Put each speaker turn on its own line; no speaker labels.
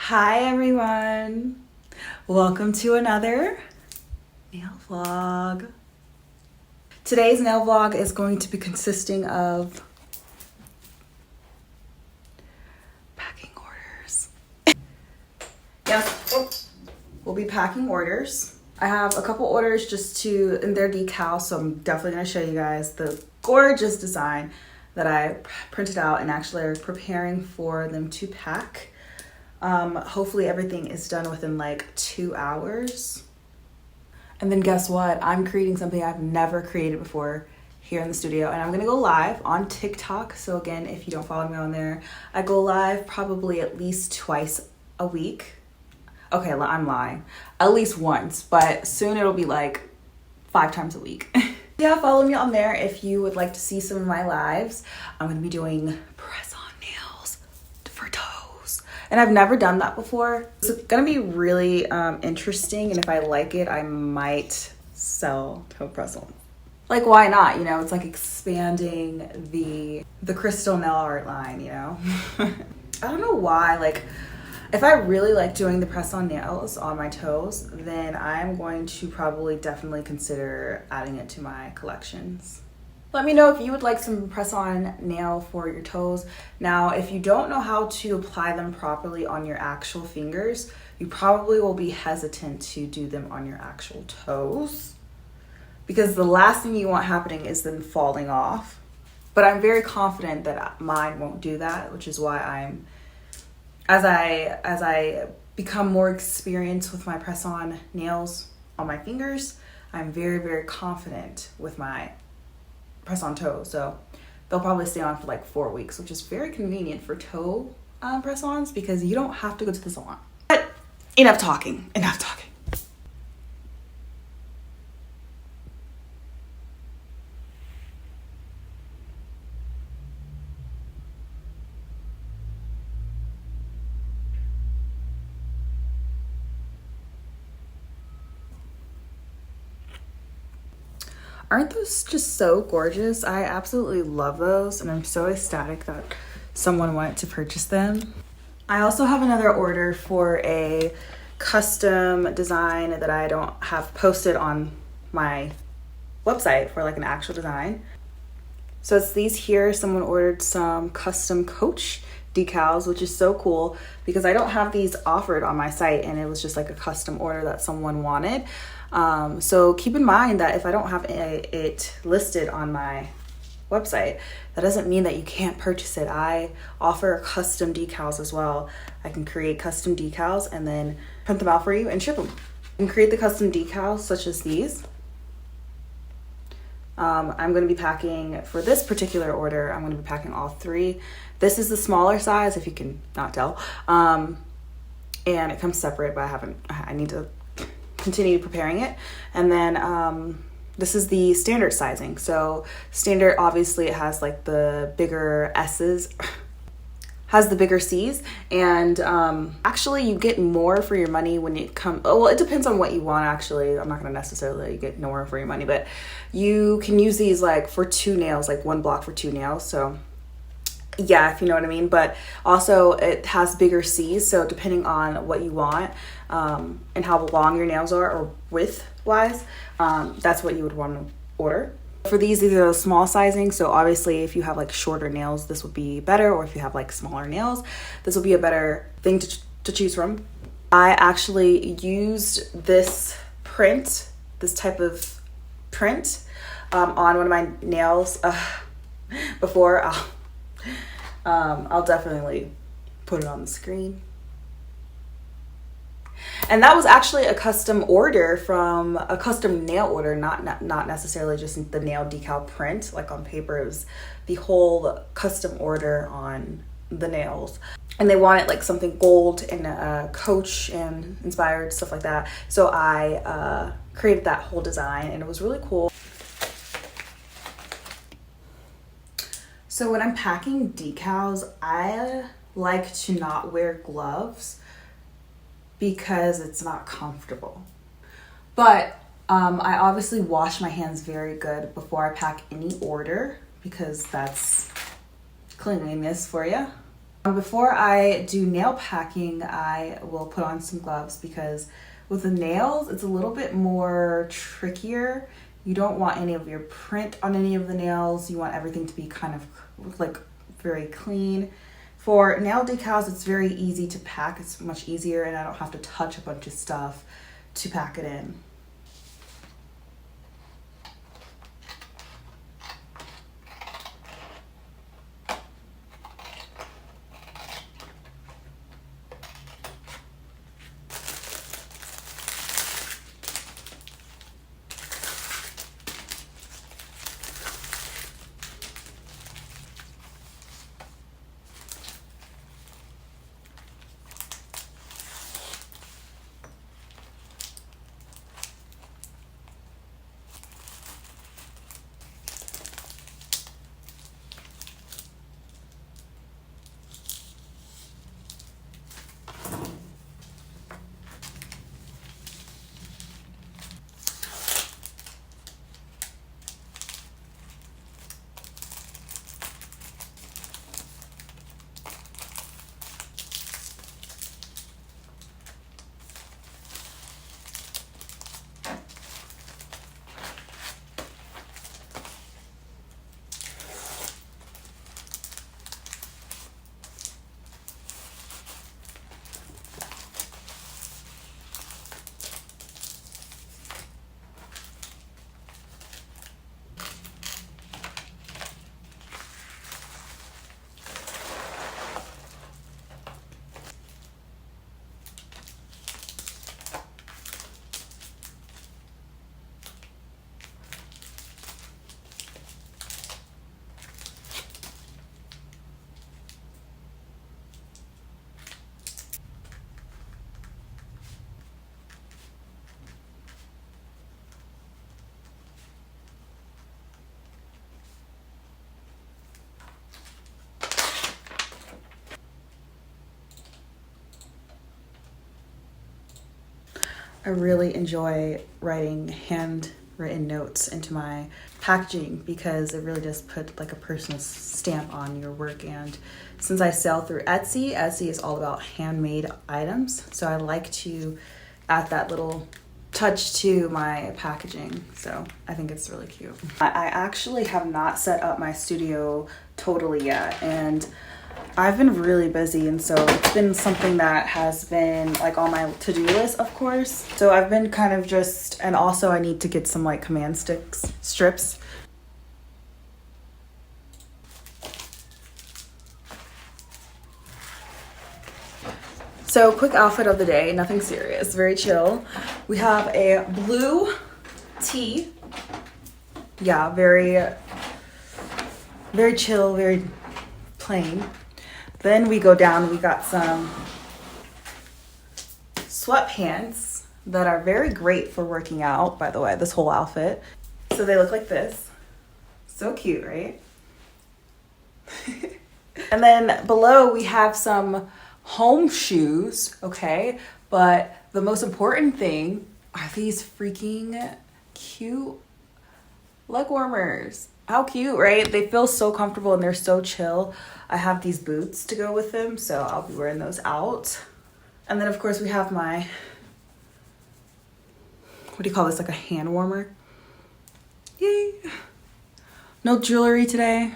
Hi everyone, welcome to another nail vlog. Today's nail vlog is going to be consisting of packing orders. Yes, we'll be packing orders. I have a couple orders in their decals, so I'm definitely going to show you guys the gorgeous design that I printed out and actually are preparing for them to pack. Hopefully everything is done within like 2 hours. And then guess what? I'm creating something I've never created before here in the studio, and I'm gonna go live on TikTok. So again, if you don't follow me on there, I go live probably at least twice a week. Okay, I'm lying. At least once, but soon it'll be like 5 times a week. Yeah, follow me on there if you would like to see some of my lives. I'm gonna be doing press-on nails for toes. And I've never done that before. It's gonna be really interesting, and if I like it, I might sell toe press-on. Like, why not? You know, it's like expanding the crystal nail art line, you know? I don't know why, like, if I really like doing the press-on nails on my toes, then I'm going to probably definitely consider adding it to my collections. Let me know if you would like some press-on nail for your toes. Now, if you don't know how to apply them properly on your actual fingers, you probably will be hesitant to do them on your actual toes, because the last thing you want happening is them falling off. But I'm very confident that mine won't do that, which is why as I become more experienced with my press-on nails on my fingers, I'm very, very confident with my press-on toes. So they'll probably stay on for like 4 weeks, which is very convenient for toe press-ons because you don't have to go to the salon. But enough talking. Aren't those just so gorgeous? I absolutely love those, and I'm so ecstatic that someone wanted to purchase them. I also have another order for a custom design that I don't have posted on my website for like an actual design. So it's these here. Someone ordered some custom Coach decals, which is so cool because I don't have these offered on my site, and it was just like a custom order that someone wanted. So keep in mind that if I don't have it listed on my website, that doesn't mean that you can't purchase it. I offer custom decals as well. I can create custom decals and then print them out for you and ship them. You can create the custom decals such as these. I'm going to be packing, for this particular order, I'm going to be packing all 3. This is the smaller size, if you can not tell. And it comes separate, but I need to continue preparing it. And then this is the standard sizing. So standard, obviously it has like the bigger S's, has the bigger C's, and actually you get more for your money when it comes, well, it depends on what you want. Actually, I'm not going to necessarily get more for your money, but you can use these like for 2 nails, like 1 block for 2 nails. So yeah, if you know what I mean. But also it has bigger C's, so depending on what you want and how long your nails are, or width wise, that's what you would want to order. For these are the small sizing, so obviously if you have like shorter nails, this would be better, or if you have like smaller nails, this will be a better thing to choose from. I actually used this type of print on one of my nails before. I'll definitely put it on the screen. And that was actually a custom order from a custom nail order, not necessarily just the nail decal print like on paper. It was the whole custom order on the nails, and they wanted like something gold and Coach and inspired stuff like that. So I created that whole design, and it was really cool. So when I'm packing decals, I like to not wear gloves because it's not comfortable. But I obviously wash my hands very good before I pack any order, because that's cleanliness for you. Before I do nail packing, I will put on some gloves because with the nails, it's a little bit more trickier. You don't want any of your print on any of the nails. You want everything to be kind of like very clean. For nail decals, it's very easy to pack. It's much easier and I don't have to touch a bunch of stuff to pack it in. I really enjoy writing handwritten notes into my packaging because it really does put like a personal stamp on your work. And since I sell through Etsy, Etsy is all about handmade items. So I like to add that little touch to my packaging. So I think it's really cute. I actually have not set up my studio totally yet. And I've been really busy, and so it's been something that has been like on my to-do list, of course. So I've been kind of just, and also I need to get some like command strips. So quick outfit of the day, nothing serious, very chill. We have a blue tee. Yeah, very chill, very plain. Then we go down, we got some sweatpants that are very great for working out, by the way, this whole outfit. So they look like this. So cute, right? And then below we have some home shoes, okay? But the most important thing are these freaking cute leg warmers. How cute, right? They feel so comfortable and they're so chill. I have these boots to go with them, so I'll be wearing those out. And then of course we have my, what do you call this, like a hand warmer? Yay! No jewelry today.